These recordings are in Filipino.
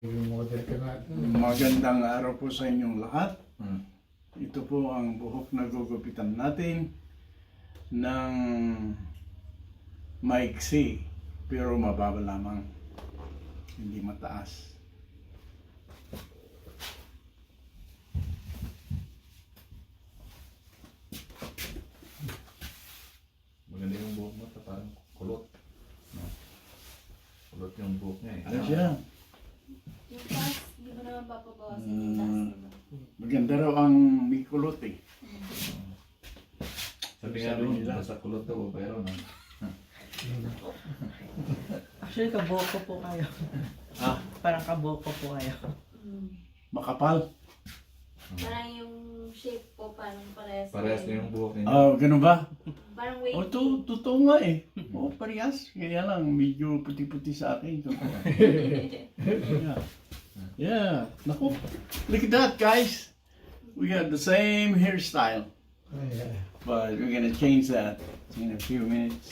Model ka na. Magandang araw po sa inyong lahat. Ito po ang buhok na gugupitan natin ng maiksi pero mababa lamang, hindi mataas. Maganda yung buhok mo, parang kulot. No? Kulot yung buhok niya eh. Ano siya? Yung taas, di mo naman papabawasin yung taas, di ba? Maganda raw ang may kulot eh. Sabi nga Sabi doon, nila. basta kulot daw, pero no? Actually, kaboko po kayo. Ah, Parang kaboko po kayo. makapal. Parang yung shape po, parang parehas. Parehas na yung buhok niya. Ah, ganun ba? Parang O, wavy. totoo nga eh. O, parehas. Kaya lang, medyo puti-puti sa akin. Yeah. Yeah. Naku. Look at that, guys. We got the same hairstyle. But we're gonna change that in a few minutes.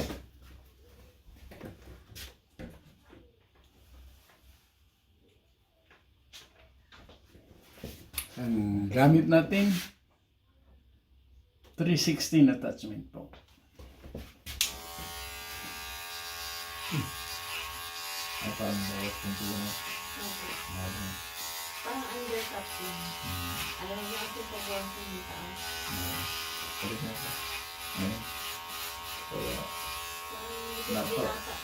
Ang gamit natin 316 attachment po. Ay, parang bawas yung tuwa mo. Okay. Parang undercut yun. Alam niyo kasi pagbawasin yung taas. Palit na ako. Ngayon. Kaya, Parang Napa. binata.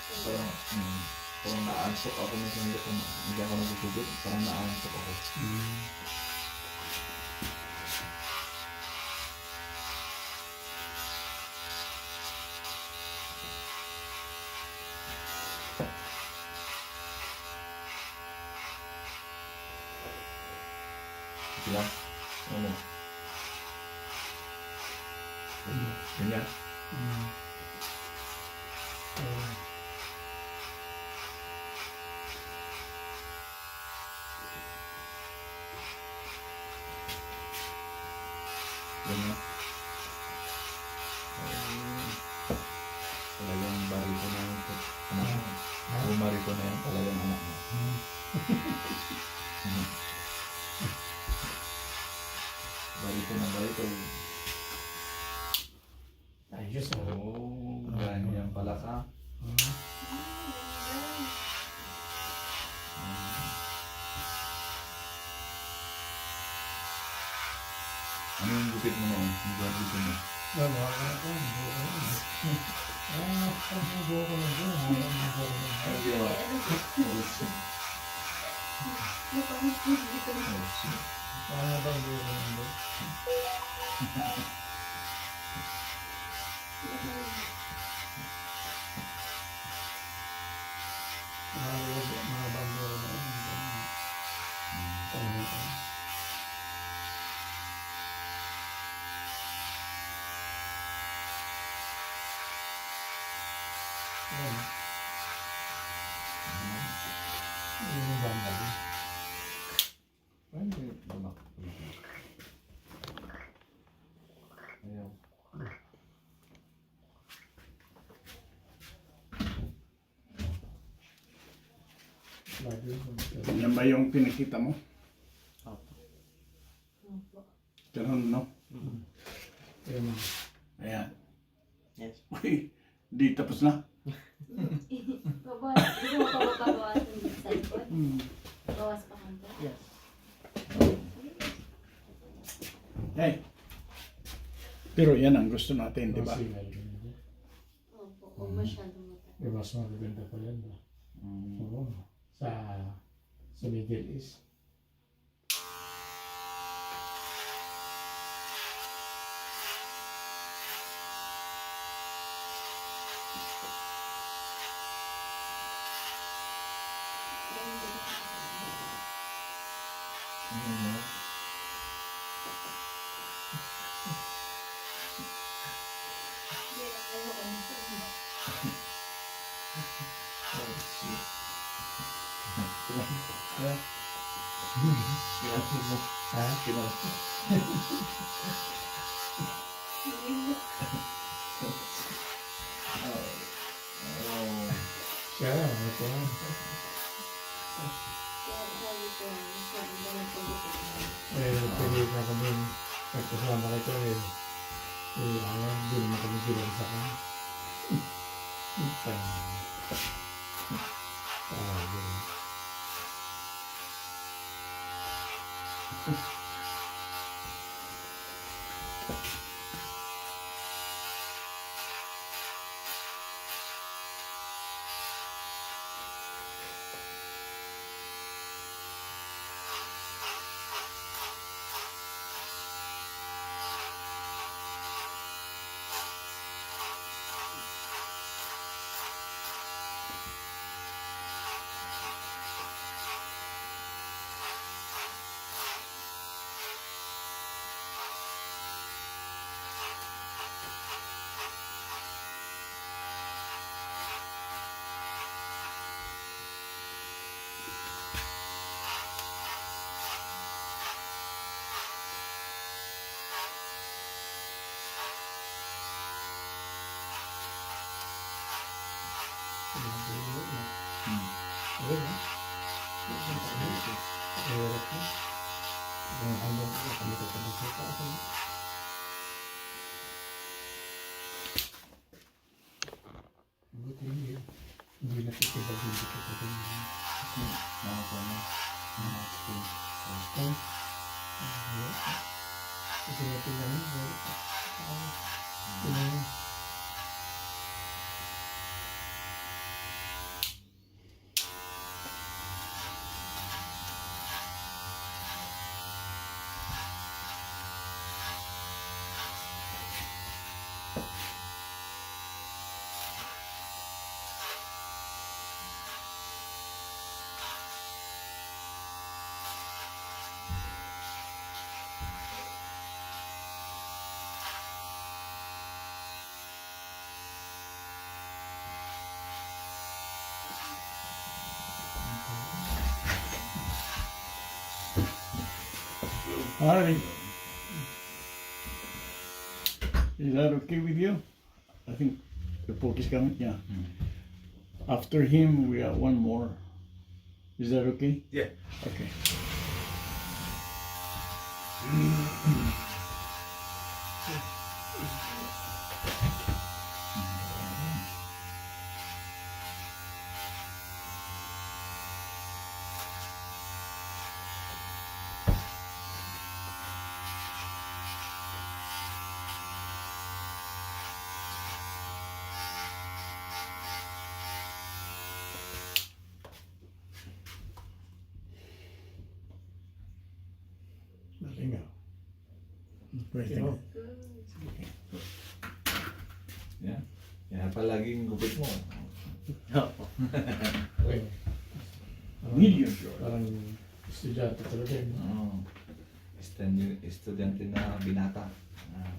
parang naansok ako minsan hindi ako nagugugit. Parang naansok ako. Sila? Ano? Ganyan? Ganyan? Talagang barito na yung anak mo. Bumarito na yan talagang anak mo. Barito na barito. Ayos ah. Oo, ganyan pala ka. Ano yung gupit mo noon? Yung gupit mo? Wala ka. Ang buho ko lang doon. Ano ginawa? Ano ba ang buho ko lang doon? Mga bando na yun. Yung bando. Ano yung lumak? Ayaw. Yan ba yung pinakita mo? Opo. Ganun, no? Ayan. Yes. Uy, di tapos na. Bawas. Gusto mo pa ba pabawasin yung sa likod? Bawas pa kanta? Yes. Hey. Pero yan ang gusto natin, di ba? Opo. Huwag masyadong mata. Mas magaganda pa yan. Oo. Sa Middle East. Ha? Siya, ito. Kaya kung saan ba nagpagupit. Pwede na kami nagkasama kayo ayan, hindi naman kami sila sa kanya. Yun. Buti hindi nakikita hindi kita din. Mga po na. Mga spoon. Kasi natin namin. Hi. Is that okay with you? I think the pork is coming. Yeah. After him, we have one more. Is that okay? Yeah. Okay. Galing ah. Wait, Yo. Yan. Yan palaging gupit mo. Okay. Medium short. Parang estudyante talaga yun. Oo. Estudyante na binata. Ah.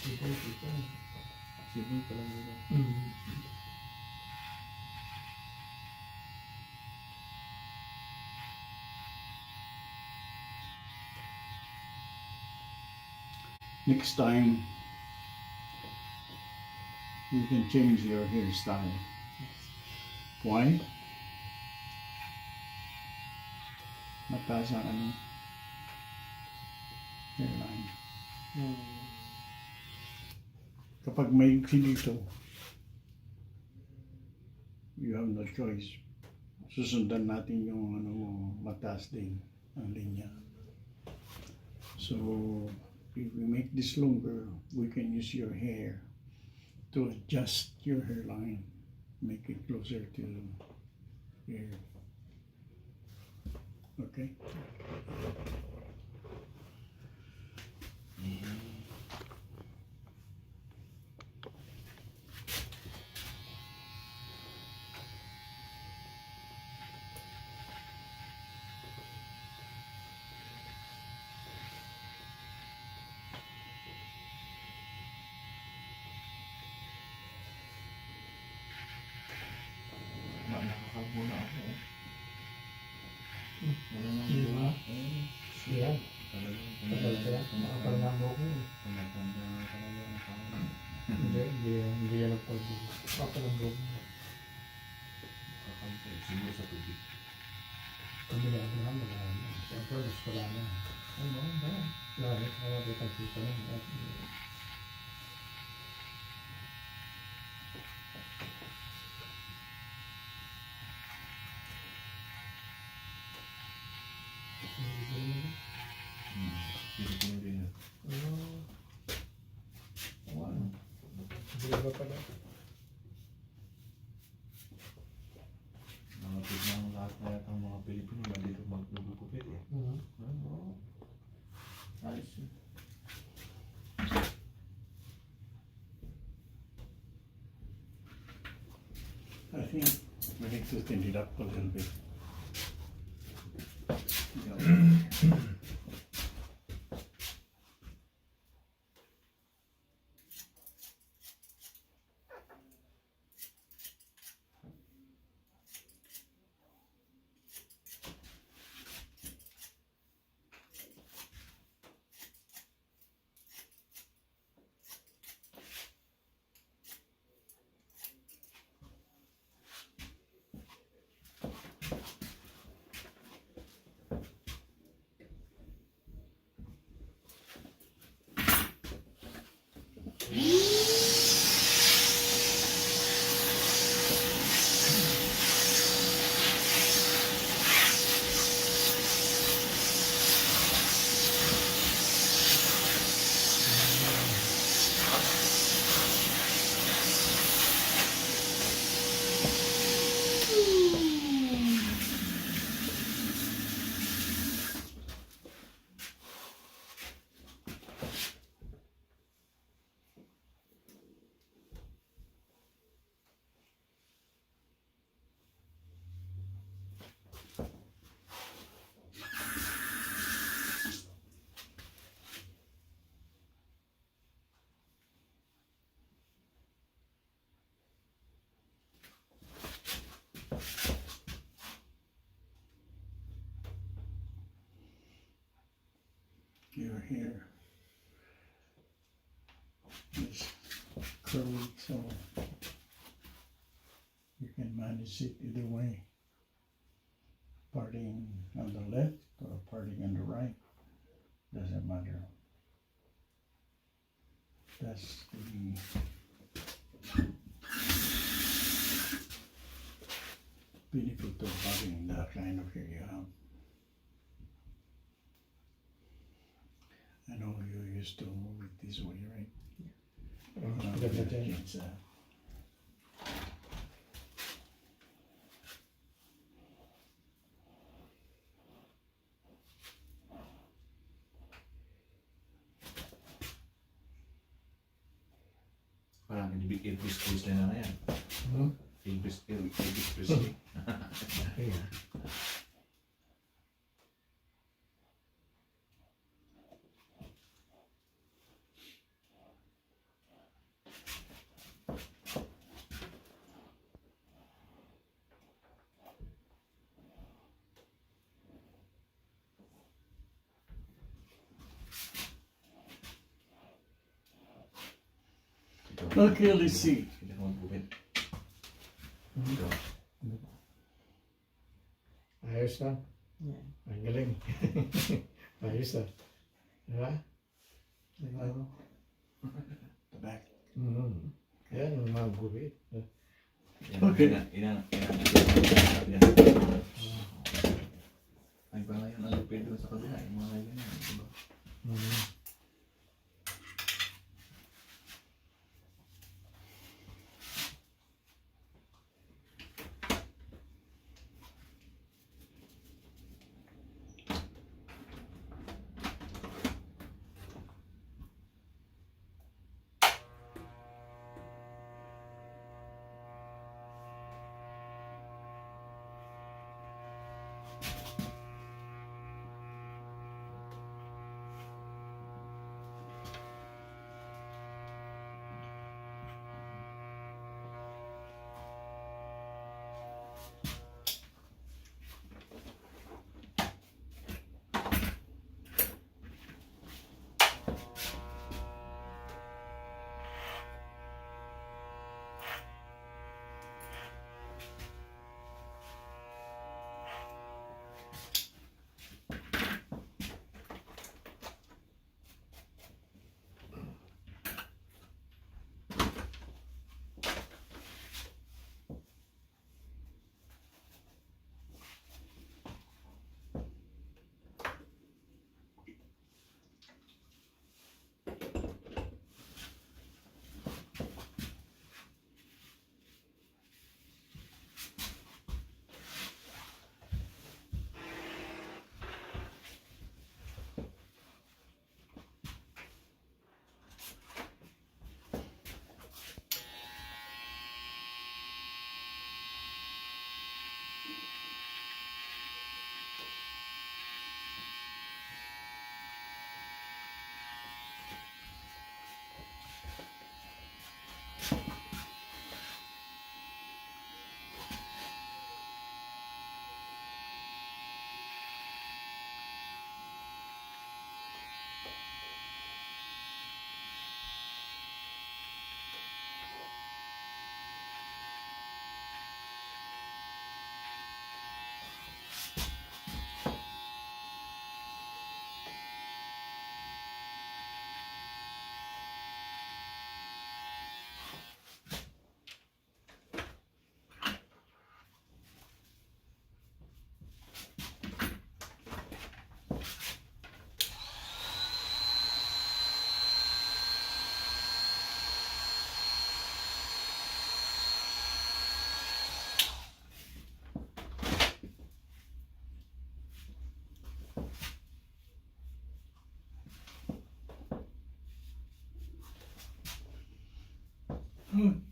Sige, sige. Flexible talaga ito. Next time, you can change your hairstyle. Why? Mataas ang ano, hairline. Kapag may dito, you have no choice. Susundan natin yung ano mo, mataas din ang linya. So, if we make this longer, we can use your hair to adjust your hairline, make it closer to here. Okay? Nakakabo na ako. Di ba? Yan. Tagal ka lang. Talagang Nakapalang mo ko. tumatanda na talaga ang tao. Hindi yan ang pag nakapalang mo ko. Kakante, siguro sa tubig. Kabila ko naman. Siyempre, gusto ko lang. Ano, ba? Lalo, kaya kitang kita lang. Pilipino din yun. Wow. Hindi ba pala? Nakapit na ang lahat na yata ang mga Pilipino na dito maglugupit eh. Ano? Ayos yun. I think we need to thin it up a little bit. Yeah. Your hair is curly, so you can manage it either way. Parting on the left or parting on the right, doesn't matter. That's the benefit of having that kind of hair you have. I know you used to move it this way, right? Ganda dyan. It's, Parang Elvis Presley na yan. Elvis Presley. Okay. Okay, let's see. Hindi ka magpupit. Ayos na. Yan. Ang galing. Ayos na. Diba? Diba? The back. Yan, ang mga gubit. Okay. Yan. Ay, ba ngayon ang lupit doon sa kabila? Yung mga ganyan, diba?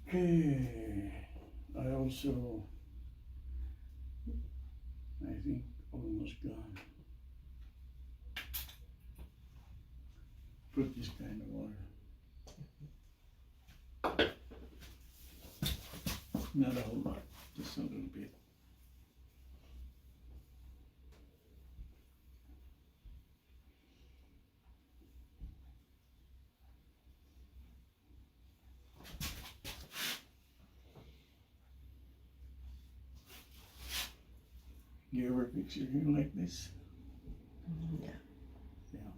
Okay. I also, I think, almost gone. Put this kind of water. Not a whole lot, just a little bit. You ever fix your hair like this? Yeah. Yeah.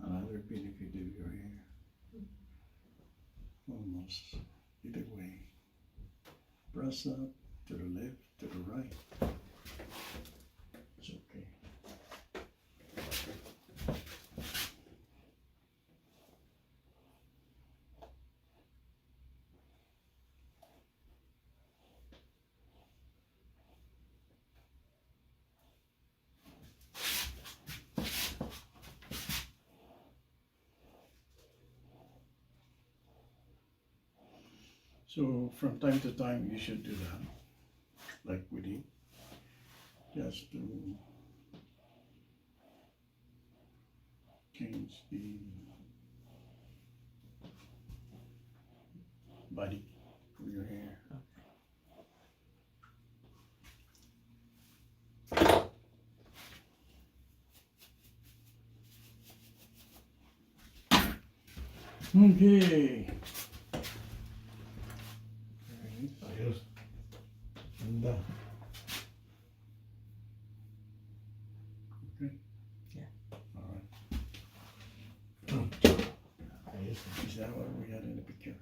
Another bit if you do your hair. Almost either way. Press up to the left, to the right. It's okay. So from time to time you should do that, like we did, just to change the body for your hair. Okay. Ayos. Ganda. All right. Ayos. Is that what we had in the picture?